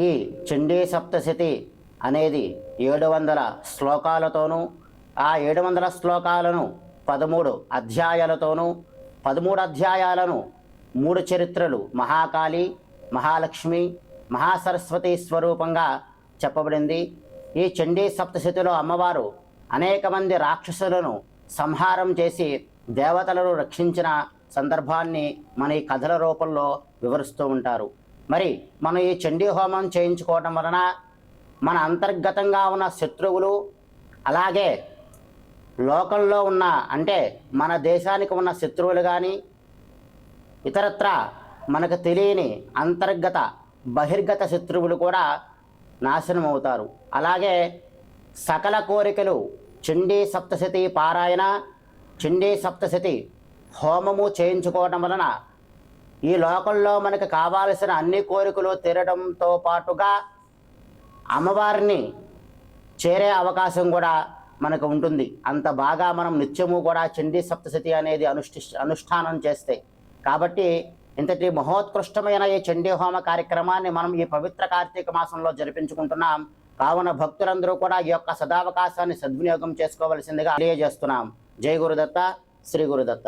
ఈ చండీ సప్తశతి అనేది 700 శ్లోకాలతోనూ, ఆ 700 శ్లోకాలను 13 అధ్యాయాలతోనూ, 13 అధ్యాయాలను 3 చరిత్రలు మహాకాళి, మహాలక్ష్మి, మహాసరస్వతి స్వరూపంగా చెప్పబడింది. ఈ చండీ సప్తశతిలో అమ్మవారు అనేక మంది రాక్షసులను సంహారం చేసి దేవతలను రక్షించిన సందర్భాన్ని మన ఈ కథల రూపంలో వివరిస్తూ ఉంటారు. మరి మనం ఈ చండీ హోమం చేయించుకోవటం వలన మన అంతర్గతంగా ఉన్న శత్రువులు, అలాగే లోకంలో ఉన్న అంటే మన దేశానికి ఉన్న శత్రువులు కానీ, ఇతరత్ర మనకు తెలియని అంతర్గత బహిర్గత శత్రువులు కూడా నాశనం అవుతారు. అలాగే సకల కోరికలు చండీ సప్తశతి పారాయణ, చండీ సప్తశతి హోమము చేయించుకోవడం వలన ఈ లోకంలో మనకు కావాల్సిన అన్ని కోరికలు తీరడంతో పాటుగా అమ్మవారిని చేరే అవకాశం కూడా మనకు ఉంటుంది. అంత బాగా మనం నిత్యము కూడా చండీ సప్తశతి అనేది అనుష్ఠానం చేస్తే. కాబట్టి ఇంతటి మహోత్కృష్టమైన ఈ చండీ హోమ కార్యక్రమాన్ని మనం ఈ పవిత్ర కార్తీక మాసంలో జరిపించుకుంటున్నాం. కావున భక్తులందరూ కూడా ఈ యొక్క సదావకాశాన్ని సద్వినియోగం చేసుకోవలసిందిగా తెలియజేస్తున్నాం. జై గురుదత్త, శ్రీ గురుదత్త.